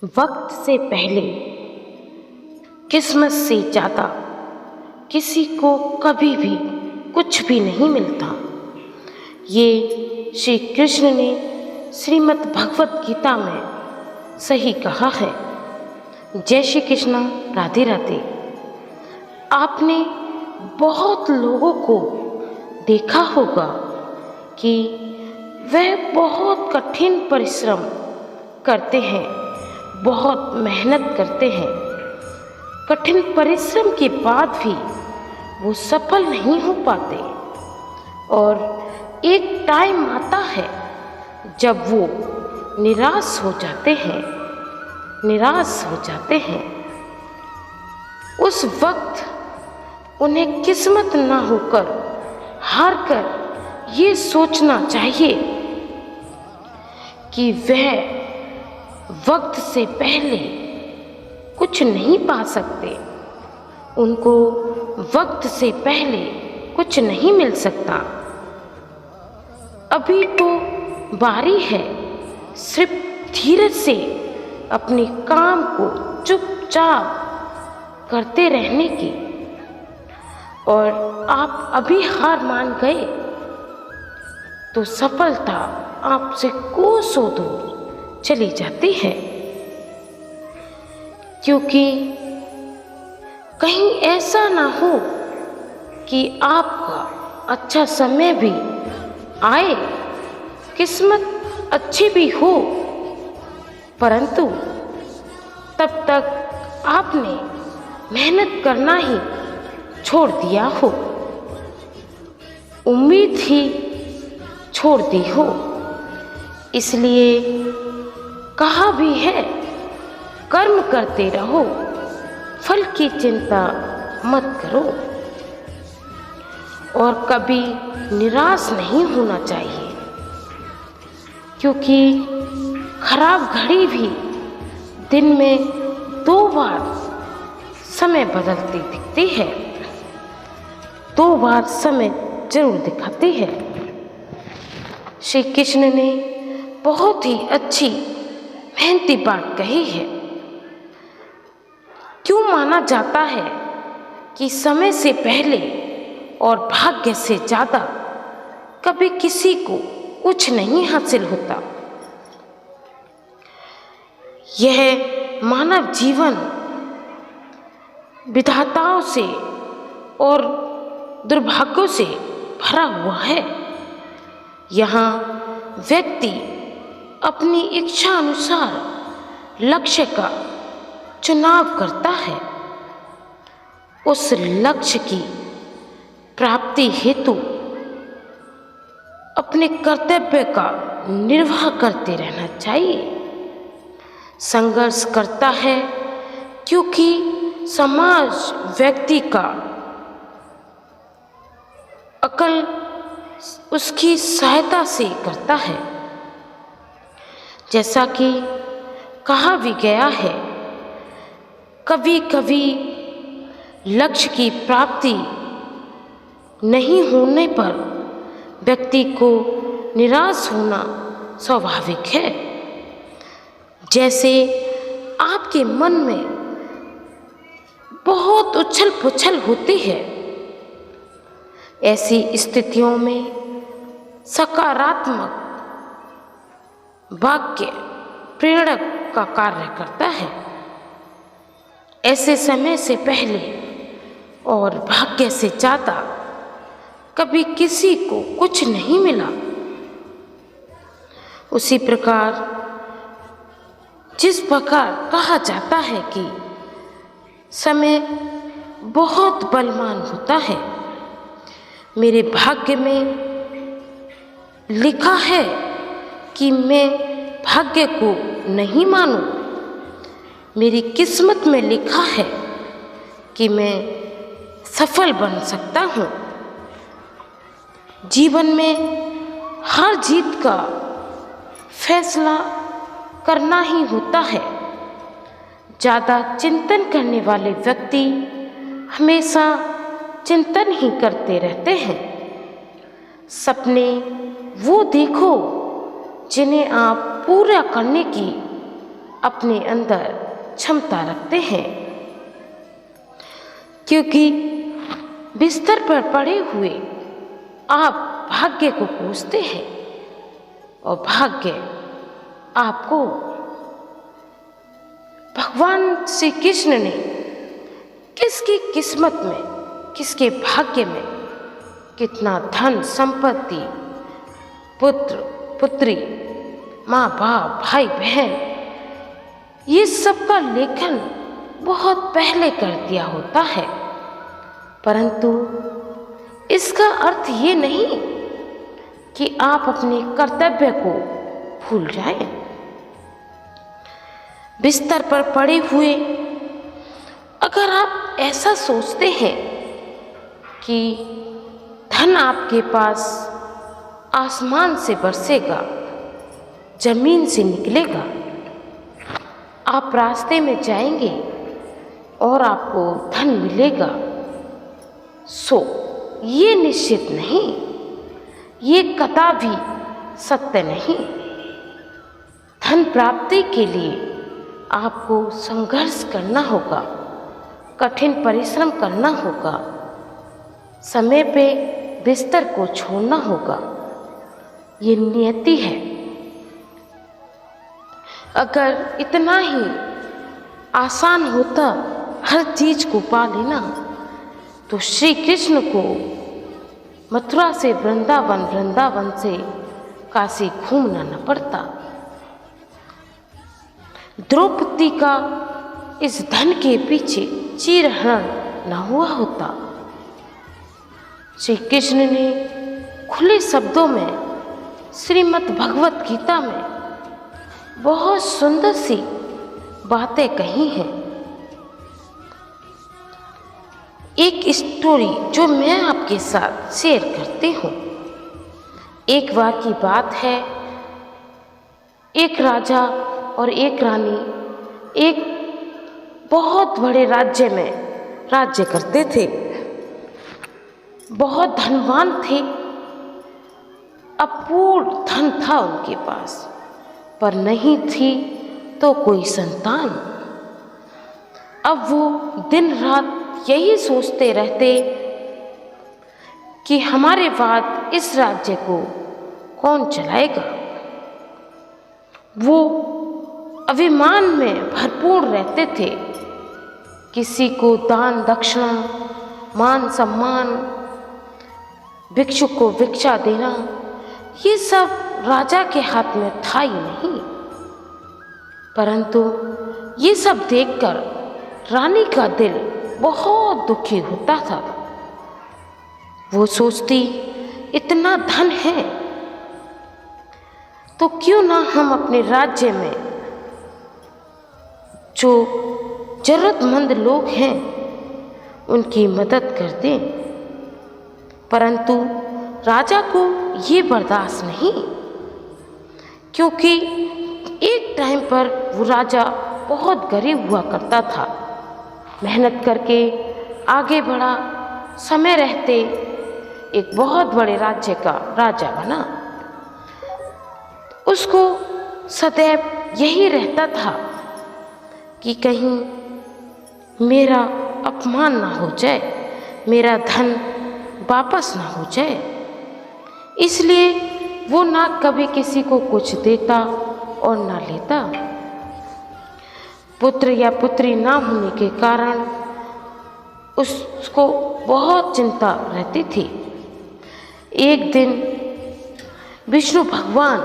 वक्त से पहले किस्मत से ज़्यादा किसी को कभी भी कुछ भी नहीं मिलता। ये श्री कृष्ण ने श्रीमद् भगवत गीता में सही कहा है। जय श्री कृष्ण, राधे राधे। आपने बहुत लोगों को देखा होगा कि वह बहुत कठिन परिश्रम करते हैं, बहुत मेहनत करते हैं। कठिन परिश्रम के बाद भी वो सफल नहीं हो पाते और एक टाइम आता है जब वो निराश हो जाते हैं। उस वक्त उन्हें किस्मत ना होकर हार कर ये सोचना चाहिए कि वह वक्त से पहले कुछ नहीं पा सकते, उनको वक्त से पहले कुछ नहीं मिल सकता। अभी तो बारी है सिर्फ धीरज से अपने काम को चुपचाप करते रहने की। और आप अभी हार मान गए तो सफलता आपसे कोसों दूर चली जाती है, क्योंकि कहीं ऐसा ना हो कि आपका अच्छा समय भी आए, किस्मत अच्छी भी हो, परंतु तब तक आपने मेहनत करना ही छोड़ दिया हो, उम्मीद ही छोड़ दी हो। इसलिए कहा भी है, कर्म करते रहो, फल की चिंता मत करो। और कभी निराश नहीं होना चाहिए, क्योंकि खराब घड़ी भी दिन में 2 बार समय बदलती दिखती है, 2 बार समय जरूर दिखाती है। श्री कृष्ण ने बहुत ही अच्छी मेहनती बात कही है। क्यों माना जाता है कि समय से पहले और भाग्य से ज़्यादा कभी किसी को कुछ नहीं हासिल होता। यह मानव जीवन विधाताओं से और दुर्भाग्यों से भरा हुआ है। यहाँ व्यक्ति अपनी इच्छा अनुसार लक्ष्य का चुनाव करता है। उस लक्ष्य की प्राप्ति हेतु अपने कर्तव्य का निर्वाह करते रहना चाहिए। संघर्ष करता है क्योंकि समाज व्यक्ति का अकल उसकी सहायता से करता है। जैसा कि कहा भी गया है, कभी कभी लक्ष्य की प्राप्ति नहीं होने पर व्यक्ति को निराश होना स्वाभाविक है। जैसे आपके मन में बहुत उछल पुछल होती है, ऐसी स्थितियों में सकारात्मक वाक्य प्रेरक का कार्य करता है। ऐसे समय से पहले और भाग्य से ज़्यादा कभी किसी को कुछ नहीं मिला। उसी प्रकार जिस प्रकार कहा जाता है कि समय बहुत बलवान होता है, मेरे भाग्य में लिखा है कि मैं भाग्य को नहीं मानूं, मेरी किस्मत में लिखा है कि मैं सफल बन सकता हूँ। जीवन में हार जीत का फैसला करना ही होता है। ज़्यादा चिंतन करने वाले व्यक्ति हमेशा चिंतन ही करते रहते हैं। सपने वो देखो जिन्हें आप पूरा करने की अपने अंदर क्षमता रखते हैं, क्योंकि बिस्तर पर पड़े हुए आप भाग्य को कोसते हैं और भाग्य आपको भगवान श्री कृष्ण ने किसकी किस्मत में, किसके भाग्य में कितना धन संपत्ति, पुत्र पुत्री, माँ बाप, भाई बहन, ये सब का लेखन बहुत पहले कर दिया होता है। परंतु इसका अर्थ ये नहीं कि आप अपने कर्तव्य को भूल जाएं। बिस्तर पर पड़े हुए अगर आप ऐसा सोचते हैं कि धन आपके पास आसमान से बरसेगा, जमीन से निकलेगा, आप रास्ते में जाएंगे और आपको धन मिलेगा, सो ये निश्चित नहीं, ये कदापि सत्य नहीं। धन प्राप्ति के लिए आपको संघर्ष करना होगा, कठिन परिश्रम करना होगा, समय पे बिस्तर को छोड़ना होगा, ये नियति है। अगर इतना ही आसान होता हर चीज को पा लेना, तो श्री कृष्ण को मथुरा से वृंदावन, वृंदावन से काशी घूमना न पड़ता। द्रौपदी का इस धन के पीछे चीरहरण न हुआ होता। श्री कृष्ण ने खुले शब्दों में श्रीमद् भगवत गीता में बहुत सुंदर सी बातें कही हैं। एक स्टोरी जो मैं आपके साथ शेयर करती हूँ। एक बार की बात है, एक राजा और एक रानी एक बहुत बड़े राज्य में राज्य करते थे। बहुत धनवान थे, अपूर्ण धन था उनके पास, पर नहीं थी तो कोई संतान। अब वो दिन रात यही सोचते रहते कि हमारे बाद इस राज्य को कौन चलाएगा। वो अभिमान में भरपूर रहते थे, किसी को दान दक्षिणा, मान सम्मान, भिक्षुक को भिक्षा देना, ये सब राजा के हाथ में था ही नहीं। परंतु ये सब देखकर रानी का दिल बहुत दुखी होता था। वो सोचती, इतना धन है तो क्यों ना हम अपने राज्य में जो जरूरतमंद लोग हैं उनकी मदद कर दें। परंतु राजा को ये बर्दाश्त नहीं, क्योंकि एक टाइम पर वो राजा बहुत गरीब हुआ करता था। मेहनत करके आगे बढ़ा, समय रहते एक बहुत बड़े राज्य का राजा बना। उसको सदैव यही रहता था कि कहीं मेरा अपमान ना हो जाए, मेरा धन वापस ना हो जाए। इसलिए वो ना कभी किसी को कुछ देता और ना लेता। पुत्र या पुत्री ना होने के कारण उसको बहुत चिंता रहती थी। एक दिन विष्णु भगवान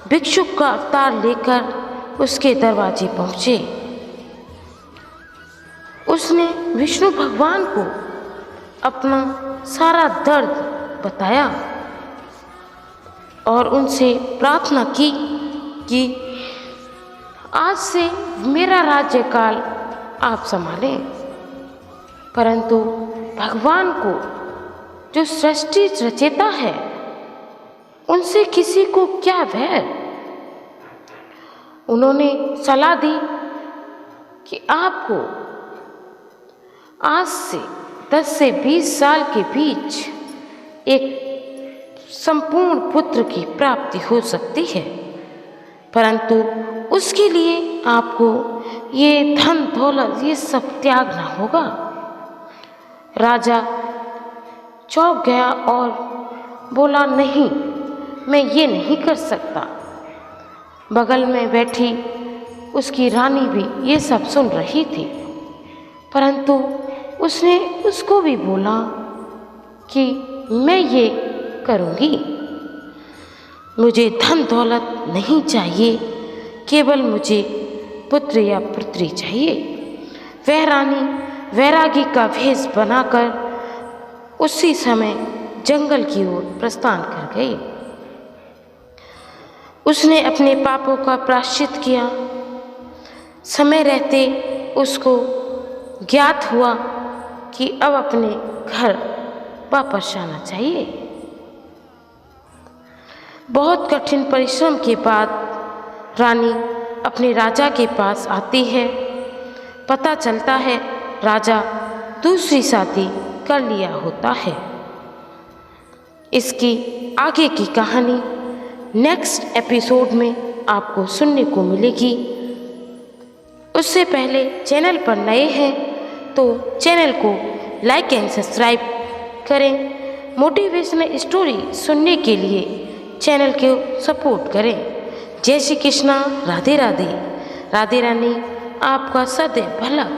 भिक्षुक का अवतार लेकर उसके दरवाजे पहुँचे। उसने विष्णु भगवान को अपना सारा दर्द बताया और उनसे प्रार्थना की कि आज से मेरा राज्यकाल आप संभालें। परंतु भगवान को, जो सृष्टि रचेता है, उनसे किसी को क्या वैर। उन्होंने सलाह दी कि आपको आज से 10 से 20 साल के बीच एक संपूर्ण पुत्र की प्राप्ति हो सकती है, परंतु उसके लिए आपको ये धन दौलत ये सब त्यागना होगा। राजा चौंक गया और बोला, नहीं, मैं ये नहीं कर सकता। बगल में बैठी उसकी रानी भी ये सब सुन रही थी, परंतु उसने उसको भी बोला कि मैं ये करूँगी, मुझे धन दौलत नहीं चाहिए, केवल मुझे पुत्र या पुत्री चाहिए। वह रानी वैरागी का भेष बनाकर उसी समय जंगल की ओर प्रस्थान कर गई। उसने अपने पापों का प्रायश्चित किया। समय रहते उसको ज्ञात हुआ कि अब अपने घर वापस जाना चाहिए। बहुत कठिन परिश्रम के बाद रानी अपने राजा के पास आती है। पता चलता है राजा दूसरी शादी कर लिया होता है। इसकी आगे की कहानी नेक्स्ट एपिसोड में आपको सुनने को मिलेगी। उससे पहले चैनल पर नए हैं तो चैनल को लाइक एंड सब्सक्राइब करें। मोटिवेशनल स्टोरी सुनने के लिए चैनल को सपोर्ट करें। जय श्री कृष्णा, राधे राधे। राधे रानी आपका सदैव भला